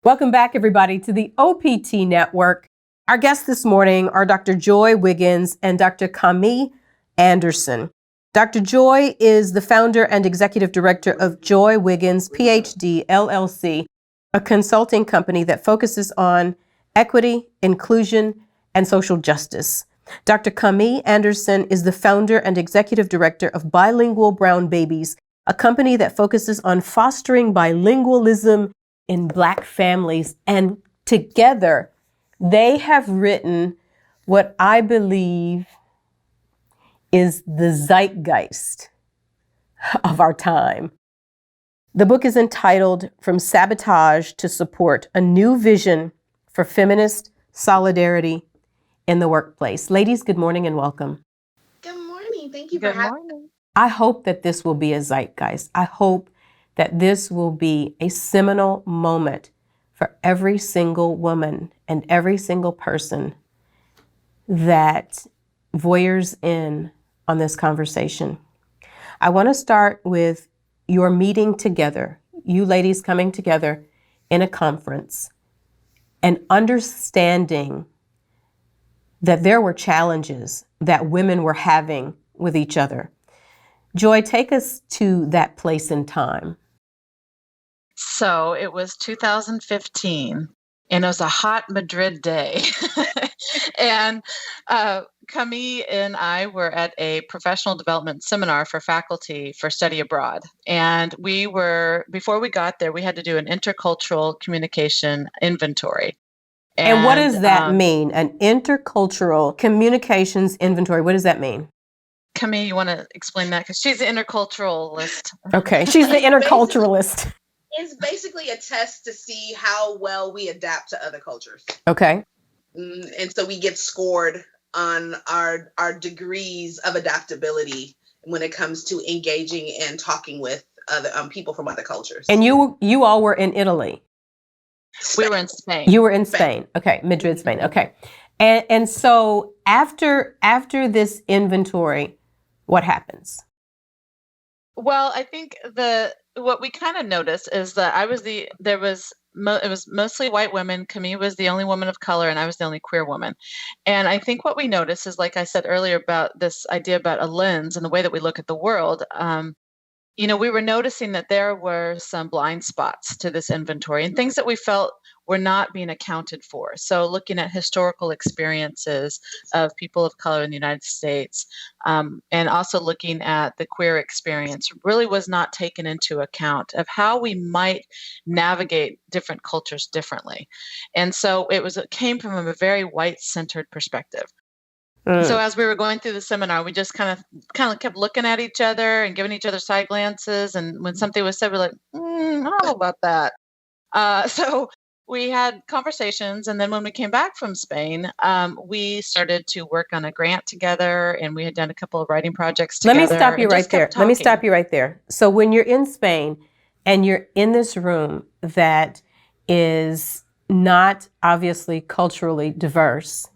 Welcome back, everybody, to the OPT Network. Our guests this morning are Dr. Joy Wiggins and Dr. Kami Anderson. Dr. Joy is the founder and executive director of Joy Wiggins, PhD, LLC, a consulting company that focuses on equity, inclusion, and social justice. Dr. Kami Anderson is the founder and executive director of Bilingual Brown Babies, a company that focuses on fostering bilingualism in Black families. And together, they have written what I believe is the zeitgeist of our time. The book is entitled From Sabotage to Support, a New Vision for Feminist Solidarity in the Workplace. Ladies, good morning and welcome. Good morning. Thank you for having me. I hope that this will be a zeitgeist. I hope that this will be a seminal moment for every single woman and every single person that voyeurs in on this conversation. I want to start with your meeting together, you ladies coming together in a conference and understanding that there were challenges that women were having with each other. Joy, take us to that place in time. So it was 2015, and it was a hot Madrid day. And Kami and I were at a professional development seminar for faculty for study abroad. And before we got there, we had to do an intercultural communication inventory. And what does that mean? An intercultural communications inventory. What does that mean? Kami, you want to explain that? Because she's the interculturalist. Okay, she's the interculturalist. It's basically a test to see how well we adapt to other cultures. Okay. And so we get scored on our degrees of adaptability when it comes to engaging and talking with other people from other cultures. And you all were in Italy. Spain. We were in Spain. You were in Spain. Okay, Madrid, Spain. Okay. And so after this inventory, what happens? Well, I think what we kind of noticed is that it was mostly white women. Kami was the only woman of color, and I was the only queer woman. And I think what we noticed is, like I said earlier, about this idea about a lens and the way that we look at the world. We were noticing that there were some blind spots to this inventory and things that we felt were not being accounted for. So looking at historical experiences of people of color in the United States, and also looking at the queer experience really was not taken into account of how we might navigate different cultures differently. And so it came from a very white-centered perspective. So as we were going through the seminar, we just kind of kept looking at each other and giving each other side glances. And when something was said, we're like, I don't know about that. So we had conversations. And then when we came back from Spain, we started to work on a grant together, and we had done a couple of writing projects together. Let me stop you right there. So when you're in Spain and you're in this room that is not obviously culturally diverse,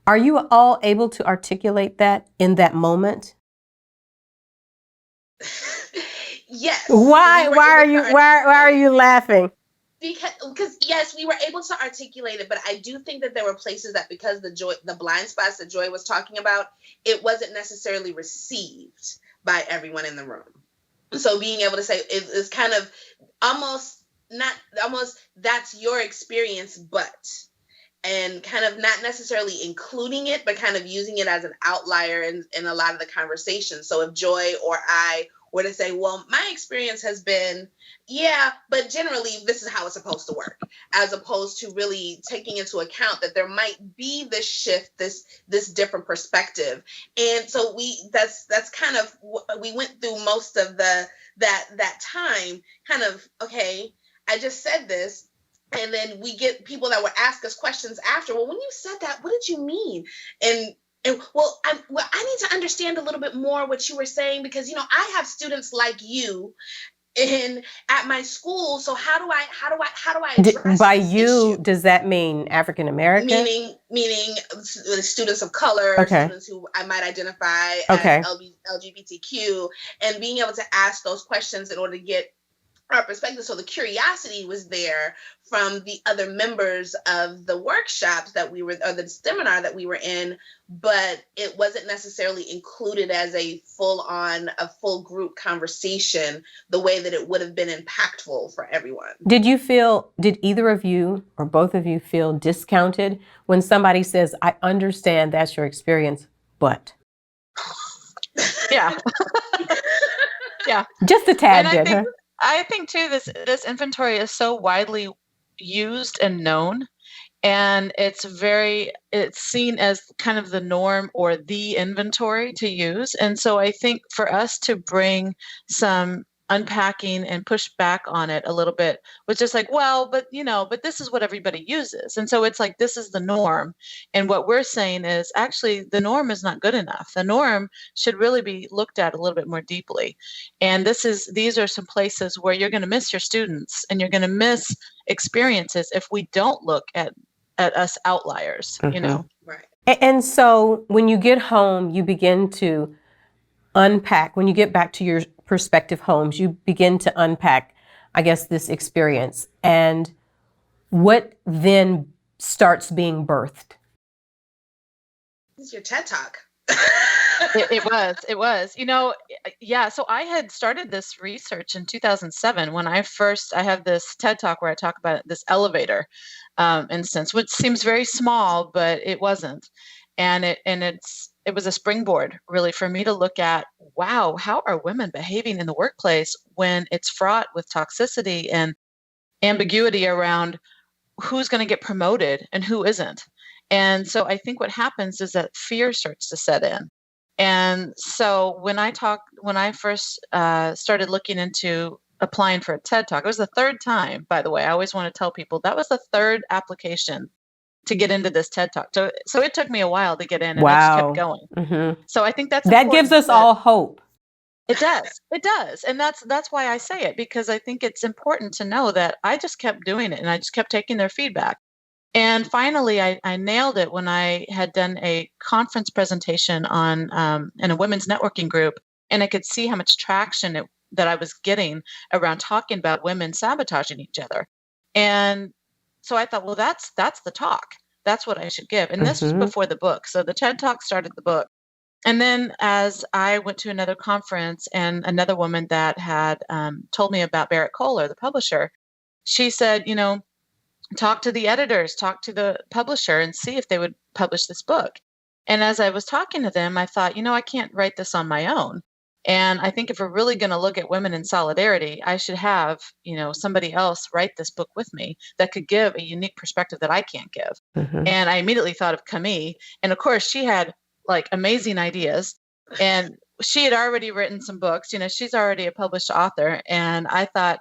are you all able to articulate that in that moment? Yes. Why are you laughing? Because yes, we were able to articulate it, but I do think that there were places that, because the blind spots that Joy was talking about, it wasn't necessarily received by everyone in the room. So being able to say it's kind of almost that's your experience, and kind of not necessarily including it, but kind of using it as an outlier in a lot of the conversation. So if Joy or I were to say, well, my experience has been, yeah, but generally this is how it's supposed to work, as opposed to really taking into account that there might be this shift, this different perspective. And so that's kind of, we went through most of that time kind of, okay, I just said this. And then we get people that would ask us questions after. Well, when you said that, what did you mean? And I need to understand a little bit more what you were saying, because I have students like you at my school. So how do I address by this you? issue? Does that mean African American? Meaning students of color, okay. Students who I might identify okay. as LGBTQ, and being able to ask those questions in order to get our perspective. So the curiosity was there from the other members of the workshops that we were, or the seminar that we were in, but it wasn't necessarily included as a full group conversation the way that it would have been impactful for everyone. Did either of you or both of you feel discounted when somebody says, I understand that's your experience, but? Yeah. Yeah. Just a tad bit, huh? I think too, this inventory is so widely used and known, and it's seen as kind of the norm or the inventory to use. And so I think for us to bring some unpacking and push back on it a little bit was just like, well, but this is what everybody uses. And so it's like, this is the norm. And what we're saying is actually the norm is not good enough. The norm should really be looked at a little bit more deeply. And these are some places where you're going to miss your students and you're going to miss experiences if we don't look at us outliers, Right. And so when you get home, you begin to unpack. When you get back to your prospective homes, you begin to unpack, I guess, this experience. And what then starts being birthed? This is your TED Talk. It was, yeah. So I had started this research in 2007 when I have this TED Talk where I talk about this elevator instance, which seems very small, but it wasn't. And it was a springboard really for me to look at, wow, how are women behaving in the workplace when it's fraught with toxicity and ambiguity around who's going to get promoted and who isn't. And so I think what happens is that fear starts to set in. And so when I first started looking into applying for a TED Talk, it was the third time, by the way. I always want to tell people that was the third application to get into this TED Talk. So it took me a while to get in, and I just kept going. Mm-hmm. So I think that gives us all hope. It does. And that's why I say it, because I think it's important to know that I just kept doing it and I just kept taking their feedback. And finally, I nailed it when I had done a conference presentation on in a women's networking group, and I could see how much traction that I was getting around talking about women sabotaging each other. And so I thought, well, that's the talk. That's what I should give. And this was before the book. So the TED Talk started the book. And then as I went to another conference, and another woman that had told me about Barrett Kohler, the publisher, she said, talk to the editors, talk to the publisher and see if they would publish this book. And as I was talking to them, I thought, I can't write this on my own. And I think if we're really going to look at women in solidarity, I should have, somebody else write this book with me that could give a unique perspective that I can't give. Mm-hmm. And I immediately thought of Kami. And of course, she had like amazing ideas. And she had already written some books. She's already a published author. And I thought,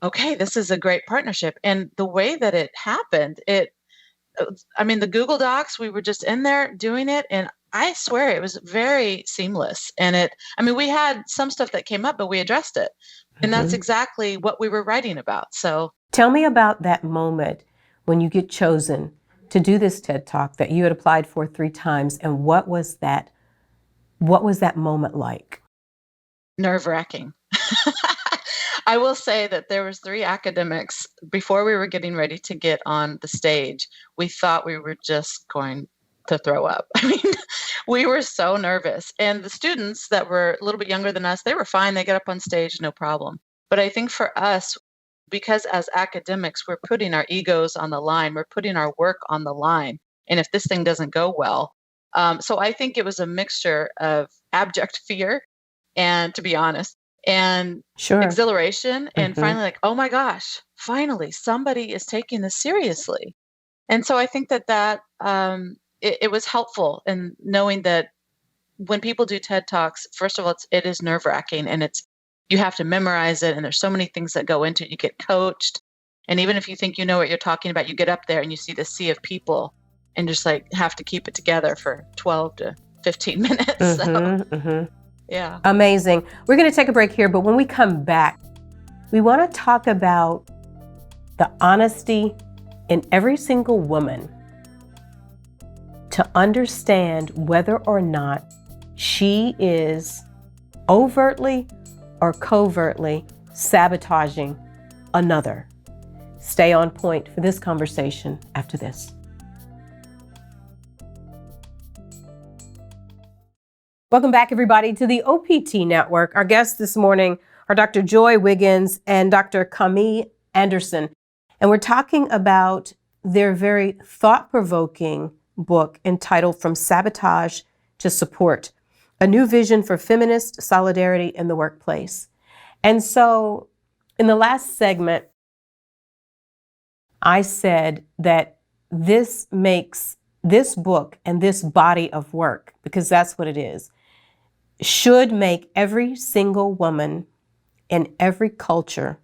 okay, this is a great partnership. And the way that it happened, the Google Docs, we were just in there doing it. And I swear it was very seamless. And we had some stuff that came up, but we addressed it. And that's exactly what we were writing about. So tell me about that moment when you get chosen to do this TED Talk that you had applied for 3 times. And what was that moment like? Nerve-wracking. I will say that there was 3 academics before we were getting ready to get on the stage. We thought we were just going to throw up. We were so nervous. And the students that were a little bit younger than us, they were fine. They got up on stage, no problem. But I think for us, because as academics, we're putting our egos on the line. We're putting our work on the line. And if this thing doesn't go well, so I think it was a mixture of abject fear, and to be honest, and exhilaration, and finally like, oh my gosh, finally somebody is taking this seriously. And so I think that it was helpful in knowing that when people do TED Talks, first of all, it is nerve-wracking, and you have to memorize it, and there's so many things that go into it. You get coached, and even if you think you know what you're talking about, you get up there and you see the sea of people and just like have to keep it together for 12 to 15 minutes. Yeah. Amazing. We're going to take a break here, but when we come back, we want to talk about the honesty in every single woman to understand whether or not she is overtly or covertly sabotaging another. Stay on point for this conversation after this. Welcome back, everybody, to the OPT Network. Our guests this morning are Dr. Joy Wiggins and Dr. Kami Anderson. And we're talking about their very thought-provoking book entitled From Sabotage to Support, a new vision for feminist solidarity in the workplace. And so in the last segment, I said that this makes this book and this body of work, because that's what it is, should make every single woman in every culture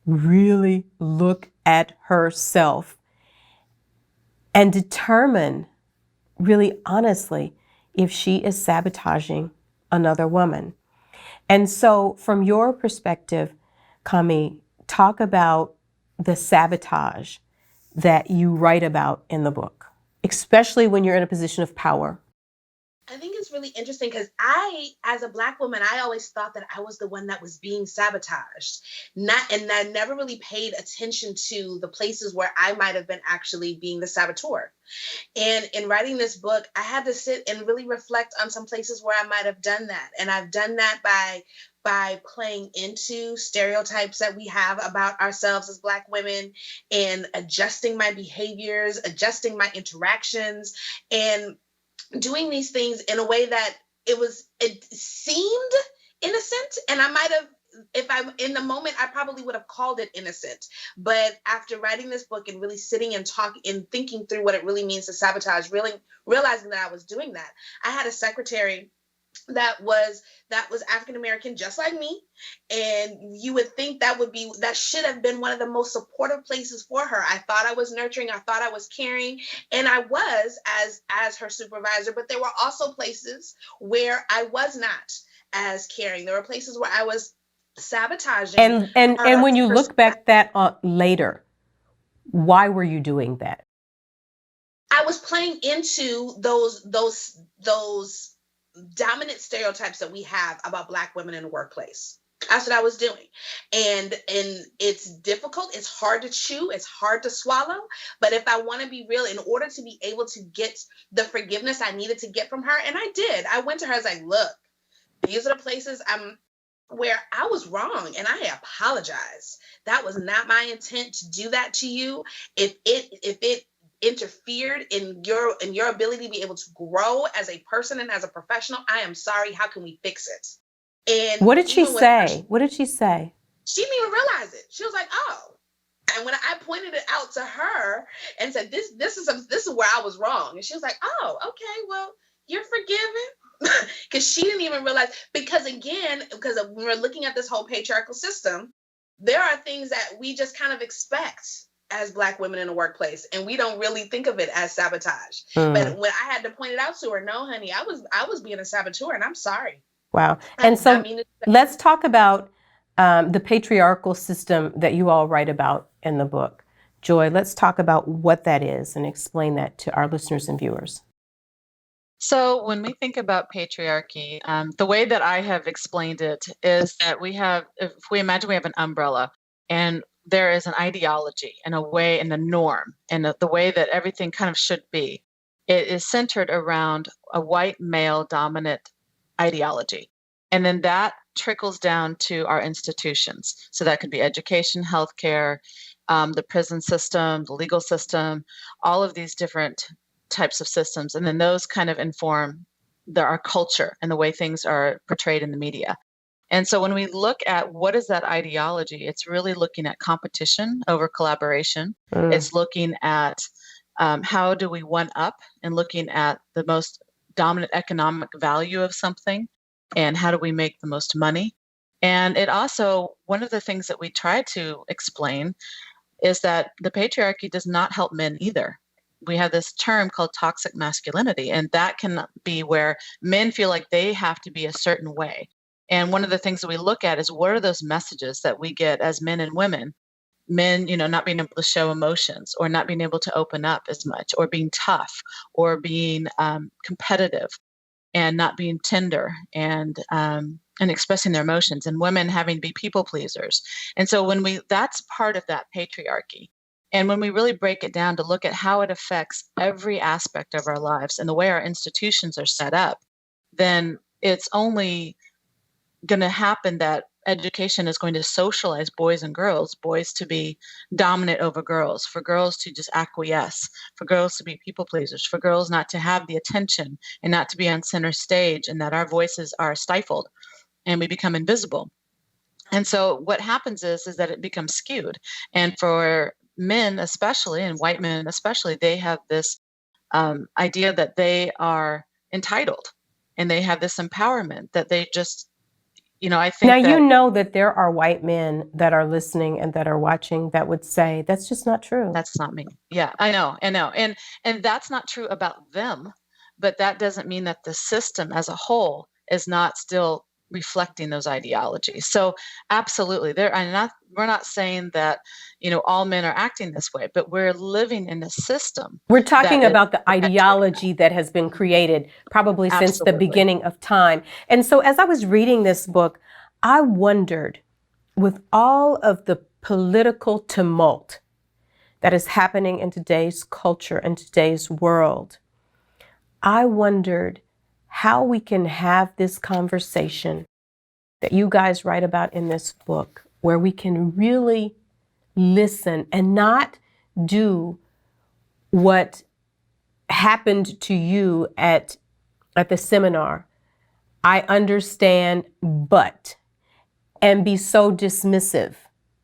really look at herself and determine, really honestly, if she is sabotaging another woman. And so from your perspective, Kami, talk about the sabotage that you write about in the book, especially when you're in a position of power. I think it's really interesting because as a Black woman, I always thought that I was the one that was being sabotaged. And I never really paid attention to the places where I might have been actually being the saboteur. And in writing this book, I had to sit and really reflect on some places where I might have done that. And I've done that by playing into stereotypes that we have about ourselves as Black women and adjusting my behaviors, adjusting my interactions, and doing these things in a way that it seemed innocent. And I might have, if I'm in the moment, I probably would have called it innocent. But after writing this book and really sitting and talking and thinking through what it really means to sabotage, really realizing that I was doing that, I had a secretary that was African American, just like me, and you would think that should have been one of the most supportive places for her. I thought I was nurturing, I thought I was caring, and I was as her supervisor. But there were also places where I was not as caring. There were places where I was sabotaging. And when you look back later, why were you doing that? I was playing into those dominant stereotypes that we have about Black women in the workplace. That's what I was doing. And it's difficult. It's hard to chew. It's hard to swallow. But if I want to be real, in order to be able to get the forgiveness I needed to get from her, and I did, I went to her, I was like, look, these are the places where I was wrong, and I apologize. That was not my intent to do that to you. If it interfered in your ability to be able to grow as a person and as a professional, I am sorry. How can we fix it? And what did she say? What did she say? She didn't even realize it. She was like, oh. And when I pointed it out to her and said, this is where I was wrong. And she was like, oh, okay, well, you're forgiven. Because she didn't even realize, because when we're looking at this whole patriarchal system, there are things that we just kind of expect as Black women in the workplace, and we don't really think of it as sabotage. But when I had to point it out to her, no, honey, I was being a saboteur, and I'm sorry. Wow. And so let's talk about the patriarchal system that you all write about in the book. Joy, let's talk about what that is and explain that to our listeners and viewers. So when we think about patriarchy, the way that I have explained it is that if we imagine we have an umbrella, and there is an ideology and a way and the norm and the way that everything kind of should be. It is centered around a white male dominant ideology. And then that trickles down to our institutions. So that could be education, healthcare, the prison system, the legal system, all of these different types of systems. And then those kind of inform our culture and the way things are portrayed in the media. And so when we look at what is that ideology, it's really looking at competition over collaboration. It's looking at how do we one up and looking at the most dominant economic value of something and how do we make the most money. And it also, one of the things that we try to explain is that the patriarchy does not help men either. We have this term called toxic masculinity, and that can be where men feel like they have to be a certain way. And one of the things that we look at is what are those messages that we get as men and women? Men, not being able to show emotions or not being able to open up as much or being tough or being competitive and not being tender and and expressing their emotions, and women having to be people pleasers. And so that's part of that patriarchy. And when we really break it down to look at how it affects every aspect of our lives and the way our institutions are set up, then it's only going to happen that education is going to socialize boys and girls, boys to be dominant over girls, for girls to just acquiesce, for girls to be people pleasers, for girls not to have the attention and not to be on center stage, and that our voices are stifled and we become invisible. And so what happens is that it becomes skewed. And for men especially, and white men especially, they have this idea that they are entitled, and they have this empowerment that they just, I think now, that, you know that there are white men that are listening and that are watching that would say, that's just not true. That's not me. Yeah, I know. And that's not true about them, but that doesn't mean that the system as a whole is not still reflecting those ideologies. So absolutely, we're not saying that, all men are acting this way, but we're living in a system. We're talking about the ideology that has been created probably since the beginning of time. And so as I was reading this book, I wondered, with all of the political tumult that is happening in today's culture and today's world, I wondered how we can have this conversation that you guys write about in this book, where we can really listen and not do what happened to you at the seminar. I understand, but, and be so dismissive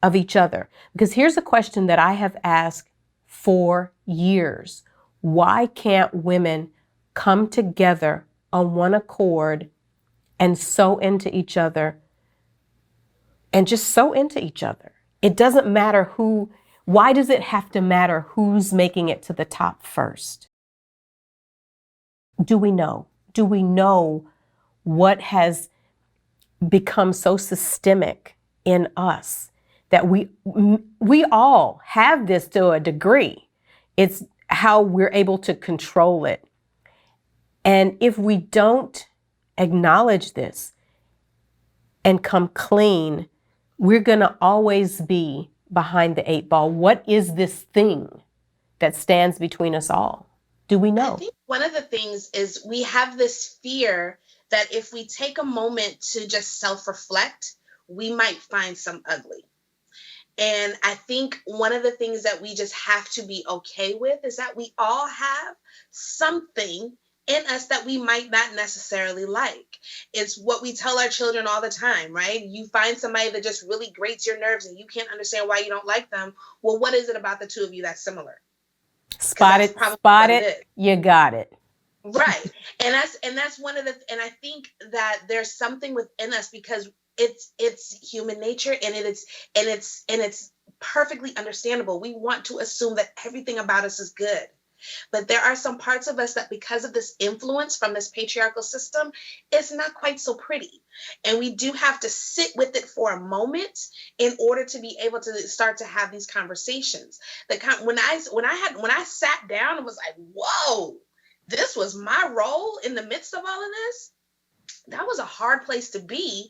of each other. Because here's a question that I have asked for years. Why can't women come together on one accord and sew into each other, and just sew into each other? It doesn't matter why does it have to matter who's making it to the top first? Do we know? Do we know what has become so systemic in us that we all have this to a degree? It's how we're able to control it. And if we don't acknowledge this and come clean, we're going to always be behind the 8 ball. What is this thing that stands between us all? Do we know? I think one of the things is we have this fear that if we take a moment to just self-reflect, we might find some ugly. And I think one of the things that we just have to be okay with is that we all have something in us that we might not necessarily like. It's what we tell our children all the time, right? You find somebody that just really grates your nerves and you can't understand why you don't like them. Well, what is it about the two of you that's similar? Spot it, you got it. Right. And that's one of and I think that there's something within us, because it's human nature, and it's perfectly understandable. We want to assume that everything about us is good. But there are some parts of us that, because of this influence from this patriarchal system, it's not quite so pretty. And we do have to sit with it for a moment in order to be able to start to have these conversations. When I sat down and was like, whoa, this was my role in the midst of all of this. That was a hard place to be.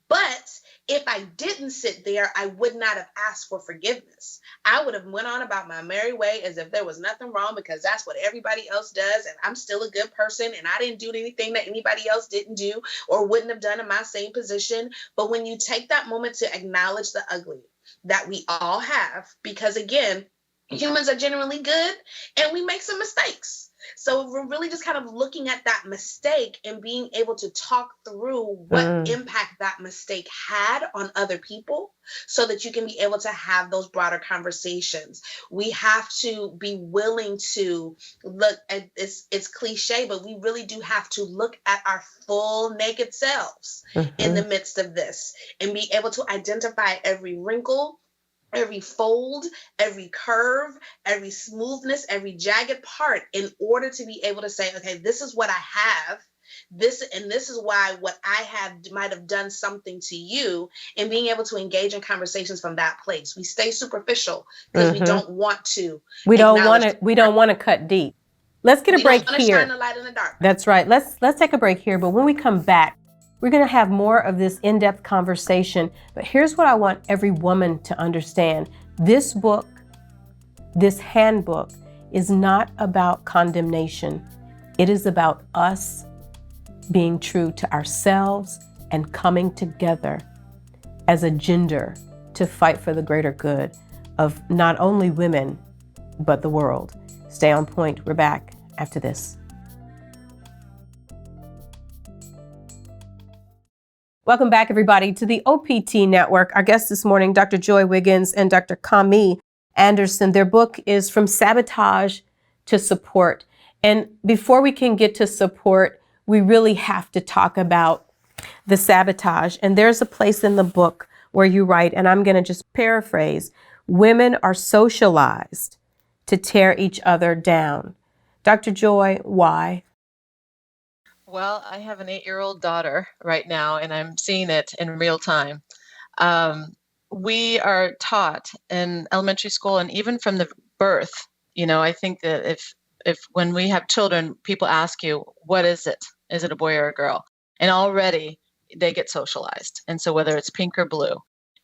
But if I didn't sit there, I would not have asked for forgiveness. I would have went on about my merry way as if there was nothing wrong, because that's what everybody else does. And I'm still a good person, and I didn't do anything that anybody else didn't do or wouldn't have done in my same position. But when you take that moment to acknowledge the ugly that we all have, because again, humans are generally good and we make some mistakes. So we're really just kind of looking at that mistake and being able to talk through what impact that mistake had on other people, so that you can be able to have those broader conversations. We have to be willing to look at it's cliche, but we really do have to look at our full naked selves in the midst of this, and be able to identify every wrinkle, every fold, every curve, every smoothness, every jagged part, in order to be able to say, okay, this is what I have. This is why what I have might have done something to you, and being able to engage in conversations from that place. We stay superficial because we don't want to. We don't want to cut deep. Let's get a break here. We don't want to shine the light in the dark. That's right. Let's take a break here. But when we come back, We're going to have more of this in-depth conversation, but here's what I want every woman to understand. This book, this handbook, is not about condemnation. It is about us being true to ourselves and coming together as a gender to fight for the greater good of not only women, but the world. Stay on point. We're back after this. Welcome back, everybody, to the OPT Network. Our guests this morning, Dr. Joy Wiggins and Dr. Kami Anderson. Their book is From Sabotage to Support. And before we can get to support, we really have to talk about the sabotage. And there's a place in the book where you write, and I'm going to just paraphrase, women are socialized to tear each other down. Dr. Joy, why? Well, I have an 8-year-old daughter right now, and I'm seeing it in real time. We are taught in elementary school, and even from the birth, I think that if when we have children, people ask you, what is it? Is it a boy or a girl? And already they get socialized. And so whether it's pink or blue.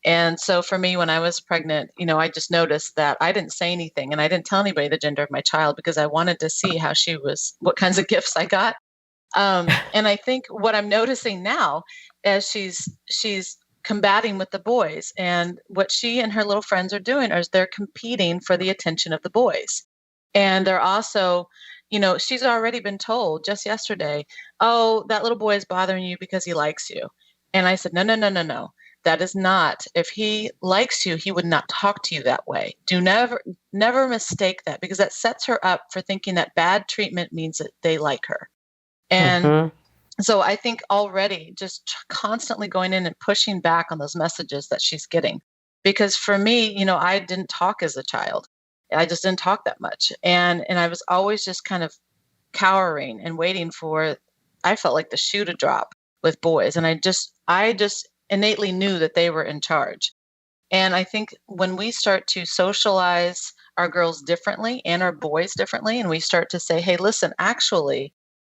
And so for me, when I was pregnant, I just noticed that I didn't say anything, and I didn't tell anybody the gender of my child because I wanted to see how she was, what kinds of gifts I got. And I think what I'm noticing now as she's combating with the boys, and what she and her little friends are doing is they're competing for the attention of the boys. And they're also, she's already been told just yesterday, oh, that little boy is bothering you because he likes you. And I said, no. That is not. If he likes you, he would not talk to you that way. Do never mistake that, because that sets her up for thinking that bad treatment means that they like her. And so I think already just constantly going in and pushing back on those messages that she's getting. Because for me, I didn't talk as a child. I just didn't talk that much. And I was always just kind of cowering and waiting for, I felt like the shoe to drop with boys. And I just innately knew that they were in charge. And I think when we start to socialize our girls differently and our boys differently, and we start to say, hey, listen, actually,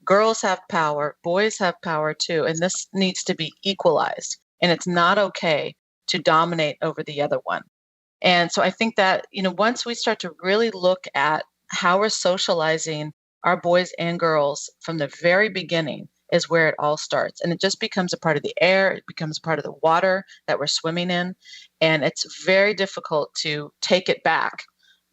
girls have power, boys have power too, and this needs to be equalized. And it's not okay to dominate over the other one. And so I think that, once we start to really look at how we're socializing our boys and girls from the very beginning is where it all starts. And it just becomes a part of the air. It becomes a part of the water that we're swimming in. And it's very difficult to take it back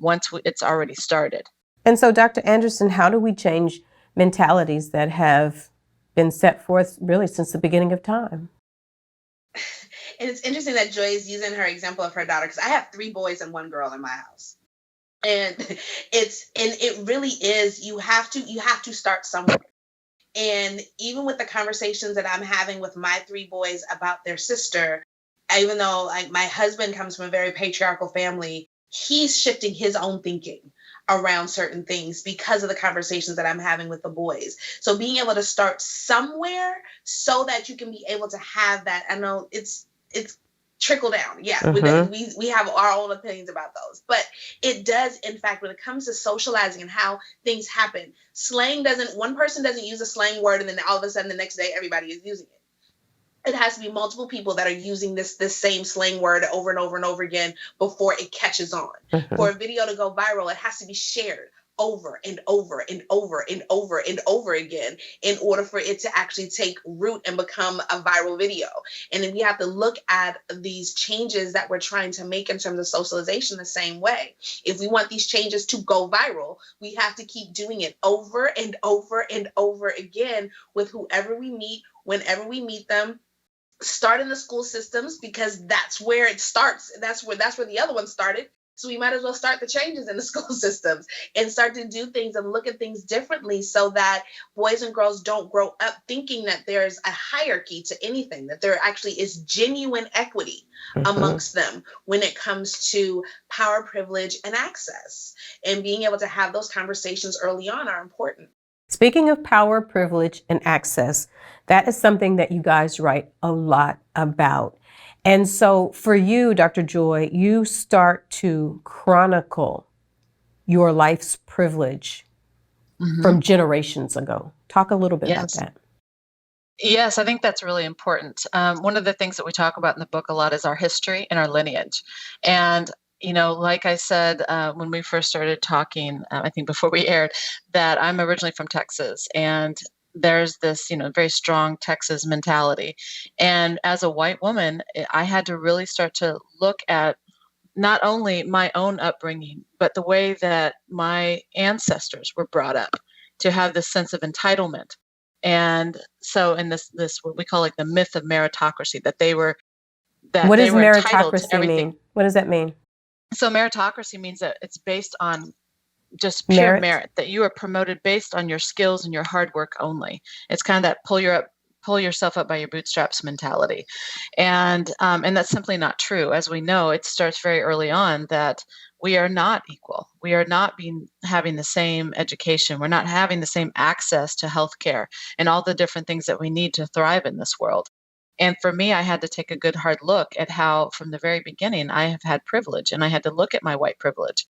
once it's already started. And so, Dr. Anderson, how do we change mentalities that have been set forth really since the beginning of time? And it's interesting that Joy is using her example of her daughter, because I have 3 boys and 1 girl in my house. And it really is, you have to start somewhere. And even with the conversations that I'm having with my 3 boys about their sister, even though my husband comes from a very patriarchal family, he's shifting his own thinking around certain things because of the conversations that I'm having with the boys. So being able to start somewhere so that you can be able to have that, I know it's trickle down. Yeah, we have our own opinions about those, but it does, in fact, when it comes to socializing and how things happen, one person doesn't use a slang word and then all of a sudden the next day everybody is using it. It has to be multiple people that are using this same slang word over and over and over again before it catches on. For a video to go viral, it has to be shared over and over and over and over and over again in order for it to actually take root and become a viral video. And then we have to look at these changes that we're trying to make in terms of socialization the same way. If we want these changes to go viral, we have to keep doing it over and over and over again with whoever we meet, whenever we meet them. Start in the school systems, because that's where it starts. That's where the other one started. So we might as well start the changes in the school systems and start to do things and look at things differently, so that boys and girls don't grow up thinking that there's a hierarchy to anything, that there actually is genuine equity amongst them when it comes to power, privilege, and access. And being able to have those conversations early on are important. Speaking of power, privilege, and access, that is something that you guys write a lot about. And so for you, Dr. Joy, you start to chronicle your life's privilege from generations ago. Talk a little bit about that. Yes, I think that's really important. One of the things that we talk about in the book a lot is our history and our lineage. And, like I said, when we first started talking, I think before we aired, that I'm originally from Texas. And there's this, very strong Texas mentality. And as a white woman, I had to really start to look at not only my own upbringing, but the way that my ancestors were brought up to have this sense of entitlement. And so in this what we call like the myth of meritocracy, that What they does were entitled to meritocracy everything. mean? What does that mean? So meritocracy means that it's based on just pure Merit? merit, that you are promoted based on your skills and your hard work only. It's kind of that pull yourself up by your bootstraps mentality. And that's simply not true. As we know, it starts very early on that we are not equal. We are not having the same education. We're not having the same access to healthcare and all the different things that we need to thrive in this world. And for me, I had to take a good hard look at how, from the very beginning, I have had privilege, and I had to look at my white privilege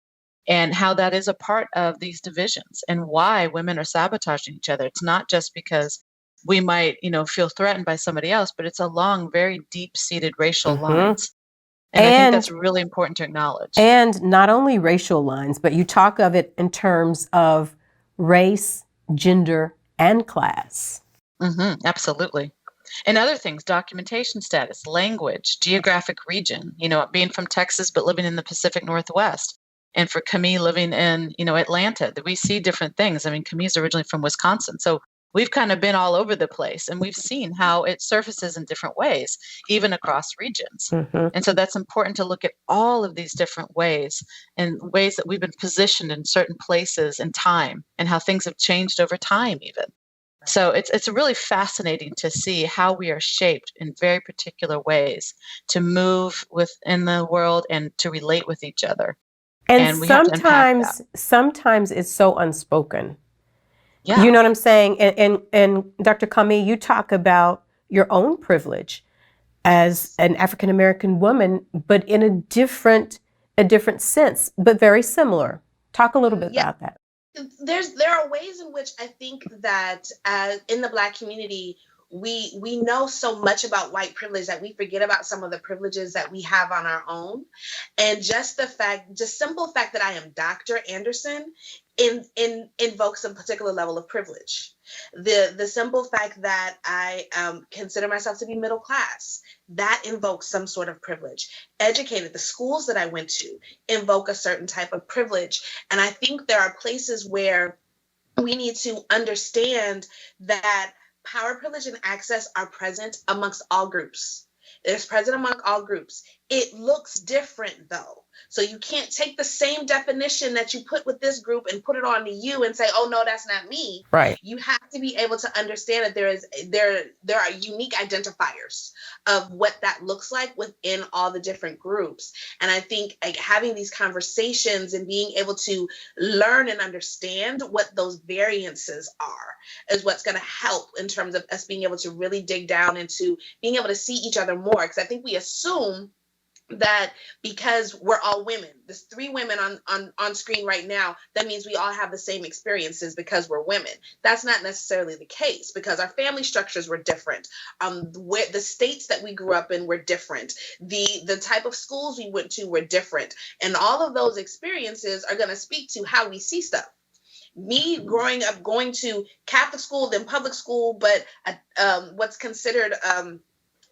and how that is a part of these divisions and why women are sabotaging each other. It's not just because we might, feel threatened by somebody else, but it's along very deep-seated racial lines. And I think And that's really important to acknowledge. and not only racial lines, but you talk of it in terms of race, gender, and class. Absolutely. And other things, documentation status, language, geographic region, being from Texas but living in the Pacific Northwest. And for Kami living in, Atlanta, that we see different things. I mean, Kami's originally from Wisconsin. So we've kind of been all over the place, and we've seen how it surfaces in different ways, even across regions. And so that's important to look at all of these different ways and ways that we've been positioned in certain places and time and how things have changed over time even. So it's really fascinating to see how we are shaped in very particular ways to move within the world and to relate with each other. And We have to unpack that. sometimes it's so unspoken. Yeah. You know what I'm saying? And Dr. Kami, you talk about your own privilege as an African American woman, but in a different sense, but very similar. Talk a little bit about that. There are ways in which I think that as in the Black community, we know so much about white privilege that we forget about some of the privileges that we have on our own. And just simple fact that I am Dr. Anderson invokes a particular level of privilege. The simple fact that I consider myself to be middle class, that invokes some sort of privilege. Educated, the schools that I went to invoke a certain type of privilege. And I think there are places where we need to understand that power, privilege, and access are present amongst all groups. It's present among all groups. It looks different though. So you can't take the same definition that you put with this group and put it on to you and say, oh no, that's not me. Right. You have to be able to understand that there are unique identifiers of what that looks like within all the different groups. And I think having these conversations and being able to learn and understand what those variances are is what's going to help in terms of us being able to really dig down into being able to see each other more. Because I think we assume that because we're all women, there's 3 women on screen right now, that means we all have the same experiences because we're women. That's not necessarily the case, because our family structures were different. Where the states that we grew up in were different. The type of schools we went to were different. And all of those experiences are going to speak to how we see stuff. Me growing up going to Catholic school, then public school, but what's considered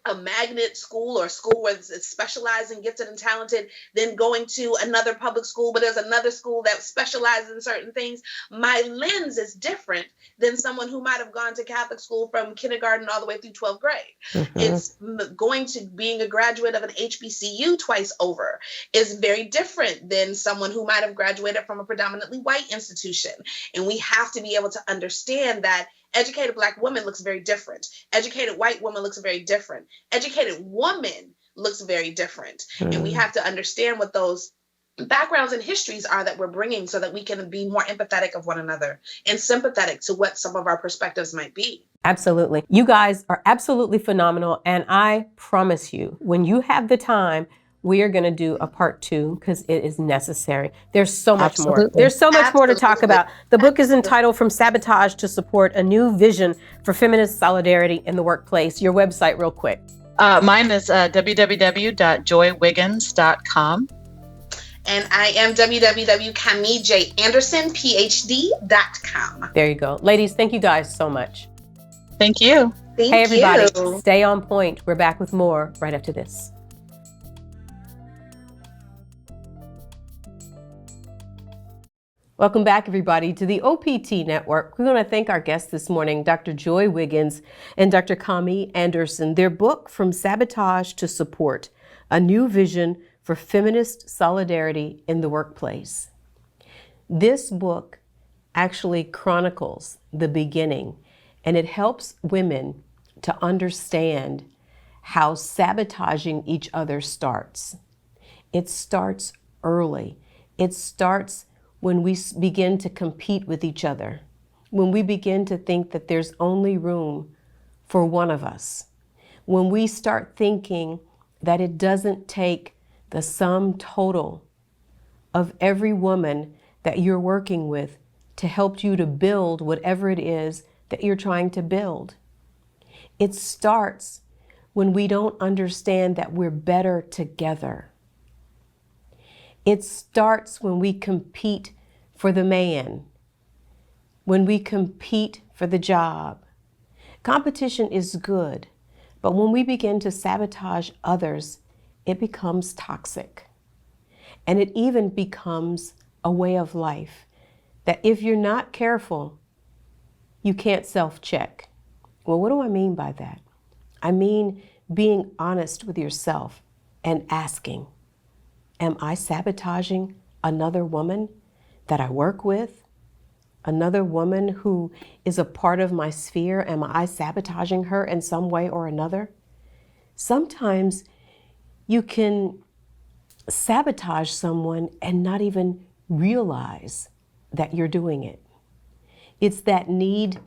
a magnet school or a school where it's specialized and gifted and talented, then going to another public school, but there's another school that specializes in certain things. My lens is different than someone who might have gone to Catholic school from kindergarten all the way through 12th grade. It's going to being a graduate of an HBCU twice over is very different than someone who might have graduated from a predominantly white institution. And we have to be able to understand that educated Black woman looks very different. Educated white woman looks very different. Educated woman looks very different. And we have to understand what those backgrounds and histories are that we're bringing so that we can be more empathetic of one another and sympathetic to what some of our perspectives might be. Absolutely. You guys are absolutely phenomenal. And I promise you, when you have the time, we are going to do a part 2 because it is necessary. There's so much more. Absolutely. There's so much more to talk Absolutely. about. The book is entitled From Sabotage to Support a New Vision for Feminist Solidarity in the Workplace. Your website real quick. Mine is www.joywiggins.com. And I am www.KamiJAndersonPhD.com. There you go. Ladies, thank you guys so much. Thank you. Thank Hey, everybody, you. stay on point. We're back with more right after this. Welcome back, everybody, to the OPT Network. We want to thank our guests this morning, Dr. Joy Wiggins and Dr. Kami Anderson. Their book, From Sabotage to Support, a New Vision for Feminist Solidarity in the Workplace. This book actually chronicles the beginning, and it helps women to understand how sabotaging each other starts. It starts early. It starts when we begin to compete with each other, when we begin to think that there's only room for one of us, when we start thinking that it doesn't take the sum total of every woman that you're working with to help you to build whatever it is that you're trying to build. It starts when we don't understand that we're better together. It starts when we compete for the man, when we compete for the job. Competition is good, but when we begin to sabotage others, it becomes toxic. And it even becomes a way of life that if you're not careful, you can't self-check. Well, what do I mean by that? I mean being honest with yourself and asking, am I sabotaging another woman that I work with? Another woman who is a part of my sphere? Am I sabotaging her in some way or another? Sometimes you can sabotage someone and not even realize that you're doing it. It's that need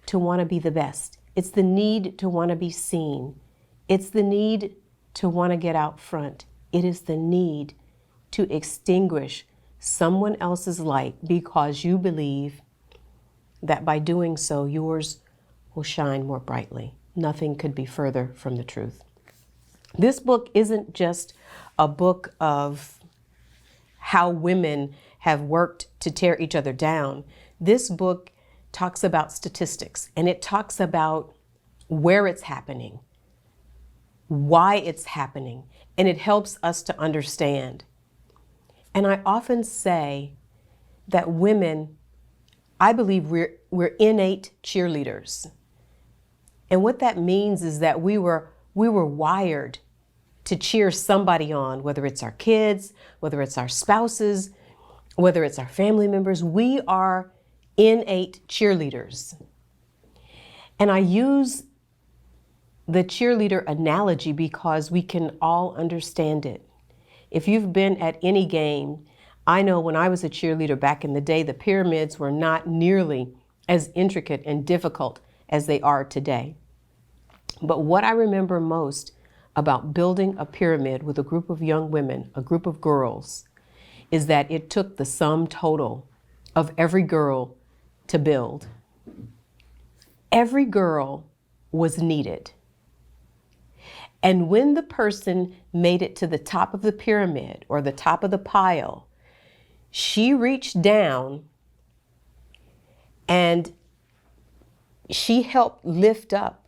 to want to be the best. It's the need to want to be seen. It's the need to want to get out front. It is the need to extinguish someone else's light because you believe that by doing so, yours will shine more brightly. Nothing could be further from the truth. This book isn't just a book of how women have worked to tear each other down. This book talks about statistics, and it talks about where it's happening, why it's happening, and it helps us to understand. And I often say that women, I believe we're innate cheerleaders. And what that means is that we were wired to cheer somebody on, whether it's our kids, whether it's our spouses, whether it's our family members. We are innate cheerleaders. And I use the cheerleader analogy because we can all understand it. If you've been at any game, I know when I was a cheerleader back in the day, the pyramids were not nearly as intricate and difficult as they are today. But what I remember most about building a pyramid with a group of young women, a group of girls, is that it took the sum total of every girl to build. Every girl was needed. And when the person made it to the top of the pyramid or the top of the pile, she reached down and she helped lift up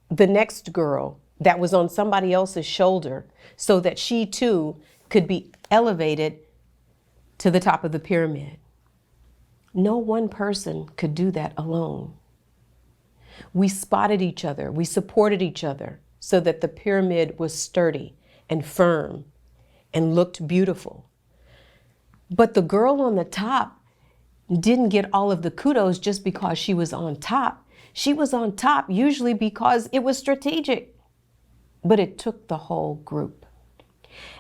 the next girl that was on somebody else's shoulder so that she too could be elevated to the top of the pyramid. No one person could do that alone. We spotted each other, we supported each other so that the pyramid was sturdy and firm and looked beautiful. But the girl on the top didn't get all of the kudos just because she was on top. She was on top usually because it was strategic, but it took the whole group.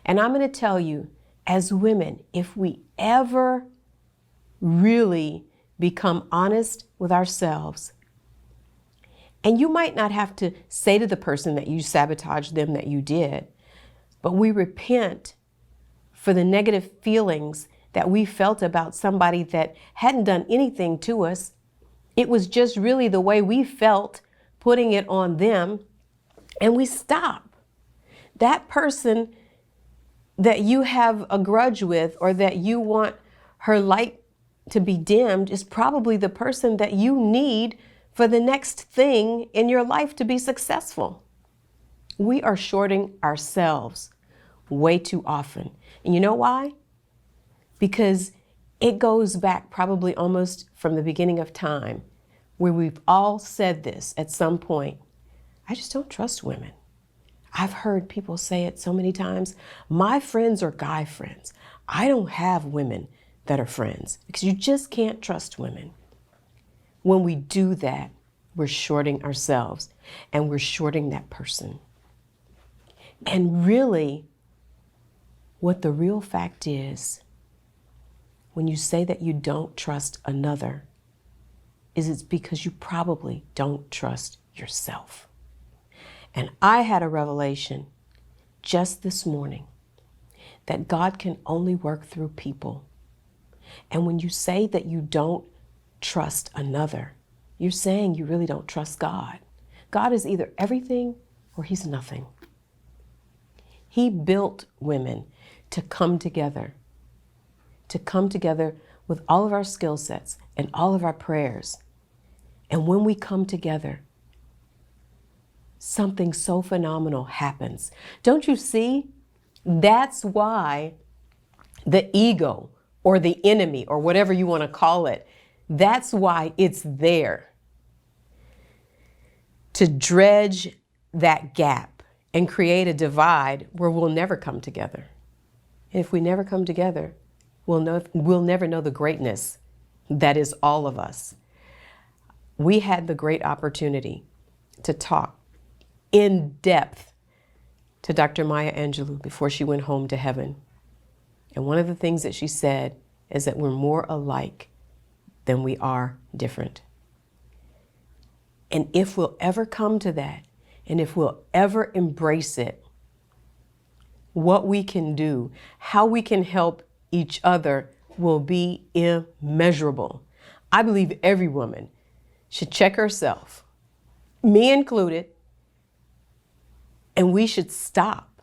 And I'm going to tell you, as women, if we ever really become honest with ourselves, and you might not have to say to the person that you sabotaged them that you did, but we repent for the negative feelings that we felt about somebody that hadn't done anything to us. It was just really the way we felt, putting it on them, and we stop. That person that you have a grudge with or that you want her light to be dimmed is probably the person that you need for the next thing in your life to be successful. We are shorting ourselves way too often. And you know why? Because it goes back probably almost from the beginning of time, where we've all said this at some point. I just don't trust women. I've heard people say it so many times. My friends are guy friends. I don't have women that are friends, because you just can't trust women. When we do that, we're shorting ourselves and we're shorting that person. And really, what the real fact is, when you say that you don't trust another, is it's because you probably don't trust yourself. And I had a revelation just this morning that God can only work through people. And when you say that you don't trust another, you're saying you really don't trust God. God is either everything or he's nothing. He built women to come together with all of our skill sets and all of our prayers. And when we come together, something so phenomenal happens. Don't you see? That's why the ego or the enemy or whatever you want to call it, that's why it's there. To dredge that gap and create a divide where we'll never come together. And if we never come together, we'll never know the greatness that is all of us. We had the great opportunity to talk in depth to Dr. Maya Angelou before she went home to heaven. And one of the things that she said is that we're more alike than we are different. And if we'll ever come to that, and if we'll ever embrace it, what we can do, how we can help each other will be immeasurable. I believe every woman should check herself, me included, and we should stop.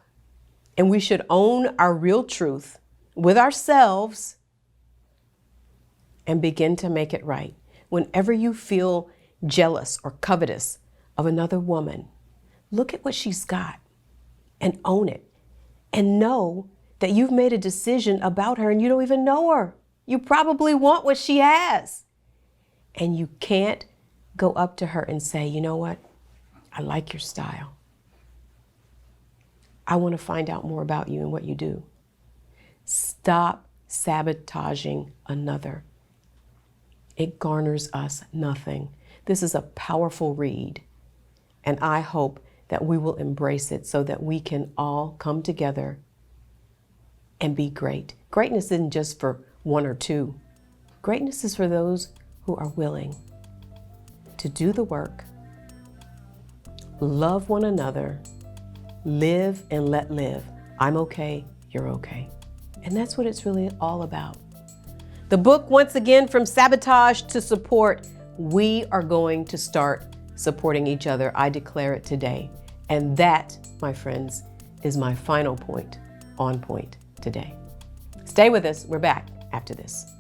And we should own our real truth with ourselves and begin to make it right. Whenever you feel jealous or covetous of another woman, look at what she's got and own it. And know that you've made a decision about her and you don't even know her. You probably want what she has. And you can't go up to her and say, you know what? I like your style. I want to find out more about you and what you do. Stop sabotaging another. It garners us nothing. This is a powerful read, and I hope that we will embrace it so that we can all come together and be great. Greatness isn't just for one or two. Greatness is for those who are willing to do the work, love one another, live and let live. I'm okay, you're okay. And that's what it's really all about. The book, once again, From Sabotage to Support, we are going to start supporting each other. I declare it today. And that, my friends, is my final point on point today. Stay with us. We're back after this.